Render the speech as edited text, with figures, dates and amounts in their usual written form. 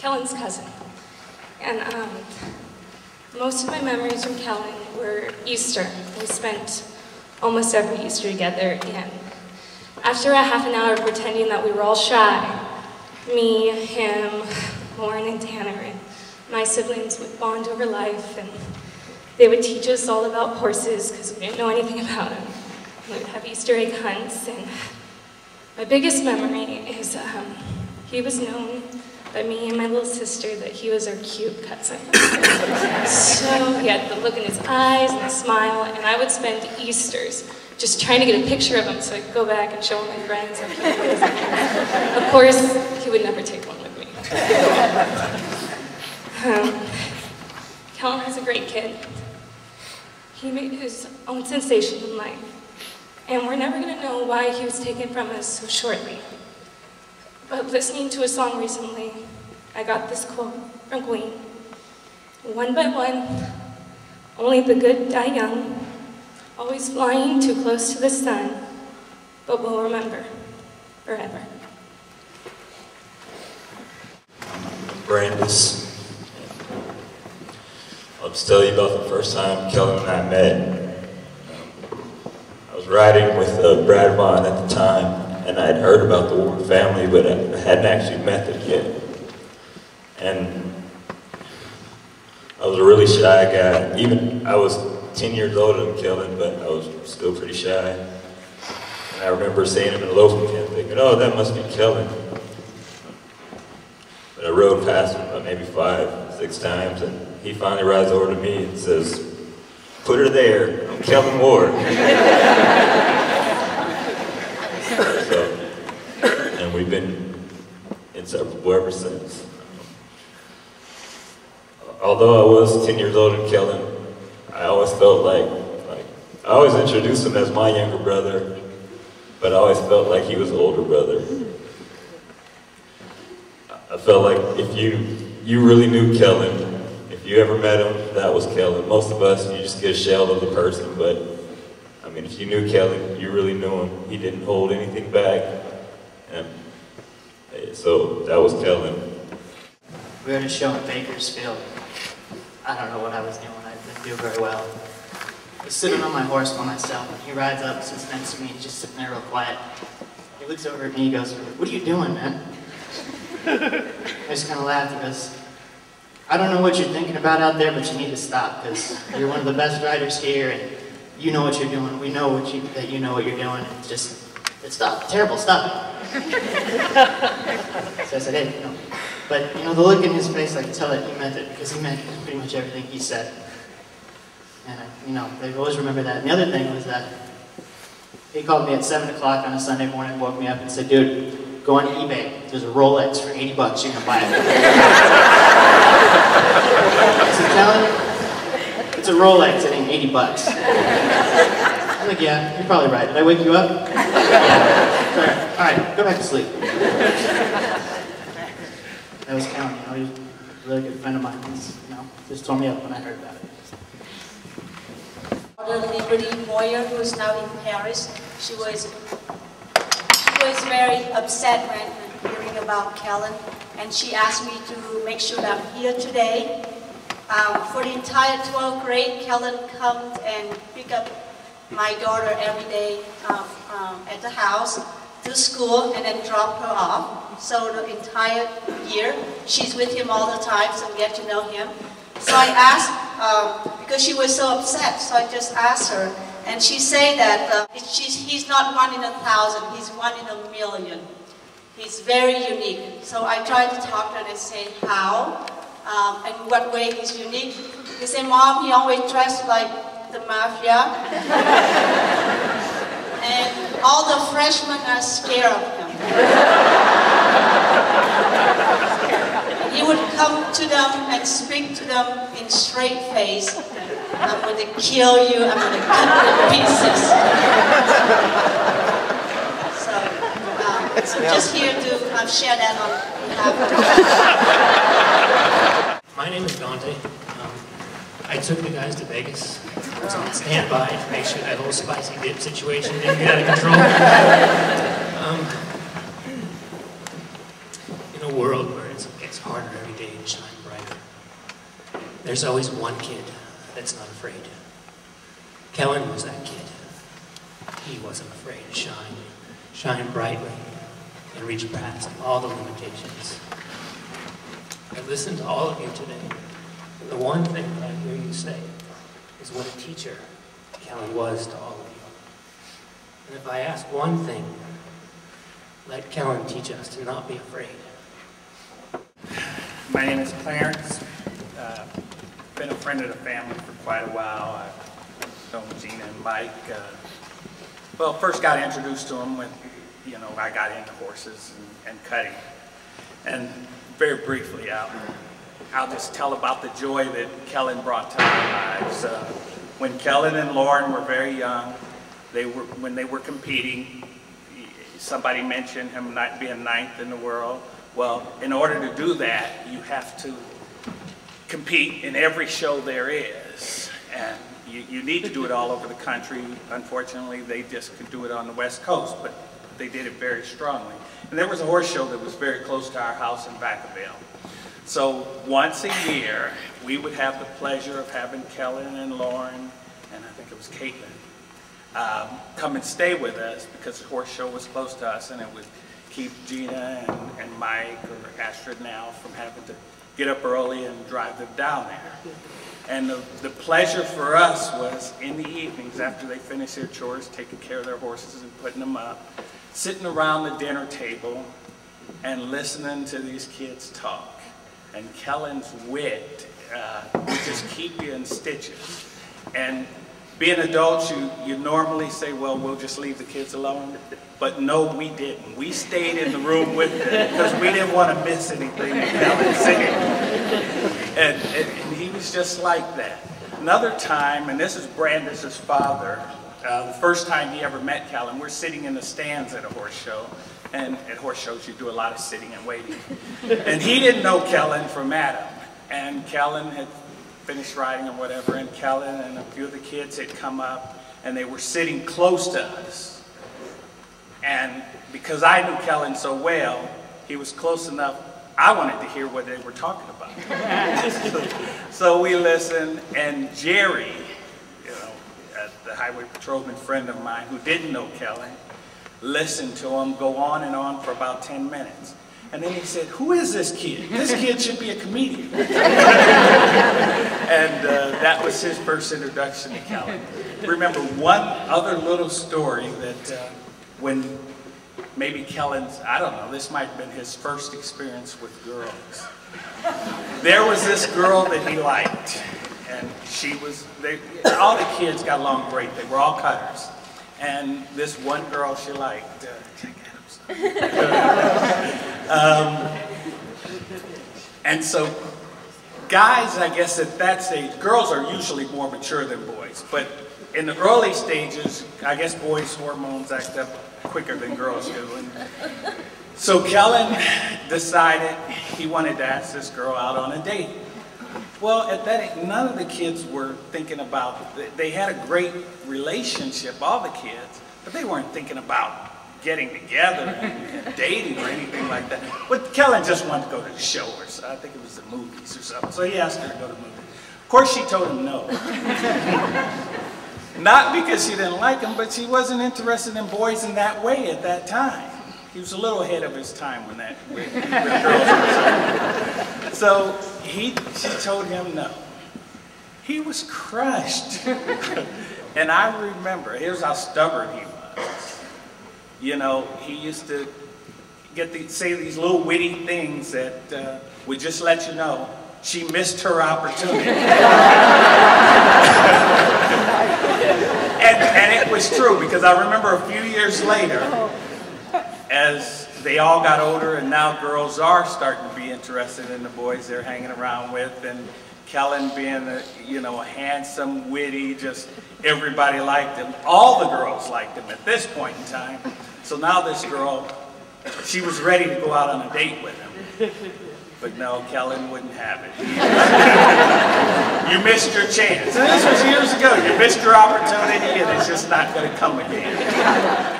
Kellan's cousin. And most of my memories from Kellan were Easter. We spent almost every Easter together, and after a half an hour of pretending that we were all shy, me, him, Lauren, and Tanner, and my siblings would bond over life, and they would teach us all about horses because we didn't know anything about them. We would have Easter egg hunts, and my biggest memory is he was known by me and my little sister that he was our cute cousin. So he had the look in his eyes and the smile, and I would spend Easters just trying to get a picture of him so I could go back and show my friends how cute he was. Of course, he would never take one with me. Kellan was a great kid. He made his own sensation in life, and we're never going to know why he was taken from us so shortly. But listening to a song recently, I got this quote from Queen. One by one, only the good die young, always flying too close to the sun, but we'll remember forever. Brandis. I'll just tell you about the first time Kellan and I met. I was riding with Brad Vaughn at the time, and I'd heard about the Ward family, but I hadn't actually met them yet. And I was a really shy guy. Even I was 10 years older than Kellan, but I was still pretty shy. And I remember seeing him in the loafing camp thinking, oh, that must be Kellan. But I rode past him maybe 5, 6 times, and he finally rides over to me and says, put her there, I'm Kellan Ward. And we've been inseparable ever since. Although I was 10 years older than Kellan, I always felt like I always introduced him as my younger brother, but I always felt like he was an older brother. I felt like if you really knew Kellan, if you ever met him, that was Kellan. Most of us, you just get a shell of the person, but I mean, if you knew Kellan, you really knew him. He didn't hold anything back, and so that was Kellan. We were at a show in Bakersfield. I don't know what I was doing. I didn't do very well. I was sitting on my horse by myself, and he rides up, sits next to me, and just sitting there real quiet. He looks over at me, he goes, what are you doing, man? I just kind of laughed. He goes, I don't know what you're thinking about out there, but you need to stop, because you're one of the best riders here, and you know what you're doing. We know that you know what you're doing. It's terrible, stop it. So I said, hey, no. But, you know, the look in his face, I could tell that he meant it, because he meant pretty much everything he said. And, you know, they always remember that. And the other thing was that he called me at 7 o'clock on a Sunday morning, woke me up and said, dude, go on eBay. There's a Rolex for 80 bucks. You can buy it. I said, Kellan, it's a Rolex. It ain't 80 bucks. I'm like, yeah, you're probably right. Did I wake you up? Yeah. All right, go back to sleep. That was Kellan, you know, he was a really good friend of mine. He's, you know, just tore me up when I heard about it. Liberty Moyer, who is now in Paris, she was very upset when hearing about Kellan, and she asked me to make sure that I'm here today. For the entire 12th grade, Kellan comes and pick up my daughter every day at the house to school and then drop her off. So the entire year, she's with him all the time, so we get to know him. So I asked, because she was so upset, so I just asked her, and she said that he's not 1 in 1,000, he's 1 in 1,000,000. He's very unique. So I tried to talk to her and say how, and what way he's unique. He said, Mom, he always dressed like the mafia. And all the freshmen are scared of him. He would come to them and speak to them in straight face. I'm going to kill you, I'm going to cut you to pieces. So just here to share that on behalf of My name is Dante. I took the guys to Vegas. I was on standby to make sure that whole spicy dip situation didn't get out of control. In a world where it gets harder every day day and shine brighter. There's always one kid that's not afraid. Kellan was that kid. He wasn't afraid to shine brightly, and reach past all the limitations. I listened to all of you today. The one thing that I hear you say is what a teacher Kellan was to all of you. And if I ask one thing, let Kellan teach us to not be afraid. My name is Clarence. Been a friend of the family for quite a while. I've known Gina and Mike. Well, first got introduced to them when, I got into horses and cutting. And very briefly, I'll just tell about the joy that Kellan brought to our lives. When Kellan and Lauren were very young, when they were competing, somebody mentioned him not being ninth in the world. Well, in order to do that, you have to compete in every show there is. And you need to do it all over the country. Unfortunately, they just could do it on the West Coast, but they did it very strongly. And there was a horse show that was very close to our house in Vacaville. So once a year, we would have the pleasure of having Kellan and Lauren, and I think it was Caitlin, come and stay with us because the horse show was close to us, and it would keep Gina and Mike or Astrid now from having to get up early and drive them down there. And the pleasure for us was in the evenings after they finished their chores, taking care of their horses and putting them up, sitting around the dinner table and listening to these kids talk. And Kellan's wit would just keep you in stitches. And being adults, you normally say, well, we'll just leave the kids alone. But no, we didn't. We stayed in the room with them because we didn't want to miss anything that Kellan said. And he was just like that. Another time, and this is Brandis' father, the first time he ever met Kellan, we're sitting in the stands at a horse show. And at horse shows, you do a lot of sitting and waiting. And he didn't know Kellan from Adam. And Kellan had finished riding or whatever, and Kellan and a few of the kids had come up, and they were sitting close to us. And because I knew Kellan so well, he was close enough, I wanted to hear what they were talking about. So we listened, and Jerry, the highway patrolman friend of mine who didn't know Kellan, listened to him go on and on for about 10 minutes. And then he said, who is this kid? This kid should be a comedian. And that was his first introduction to Kellan. Remember one other little story that when maybe Kellan's, I don't know, this might have been his first experience with girls. There was this girl that he liked. And all the kids got along great. They were all cutters. And this one girl she liked, Jack Adams. And so guys, I guess at that stage, girls are usually more mature than boys. But in the early stages, I guess boys' hormones act up quicker than girls do. And so Kellan decided he wanted to ask this girl out on a date. Well, at that, none of the kids were thinking about, they had a great relationship, all the kids, but they weren't thinking about getting together and dating or anything like that. But Kellan just wanted to go to the show or something. I think it was the movies or something. So he asked her to go to the movies. Of course, she told him no. Not because she didn't like him, but she wasn't interested in boys in that way at that time. He was a little ahead of his time when girls were so she told him no. He was crushed. And I remember, here's how stubborn he was. You know, he used to say these little witty things that would just let you know she missed her opportunity. and it was true, because I remember a few years later, as they all got older and now girls are starting to be interested in the boys they're hanging around with, and Kellan being a handsome, witty, just everybody liked him. All the girls liked him at this point in time. So now this girl, she was ready to go out on a date with him. But no, Kellan wouldn't have it. You missed your chance. And this was years ago. You missed your opportunity, and it's just not going to come again.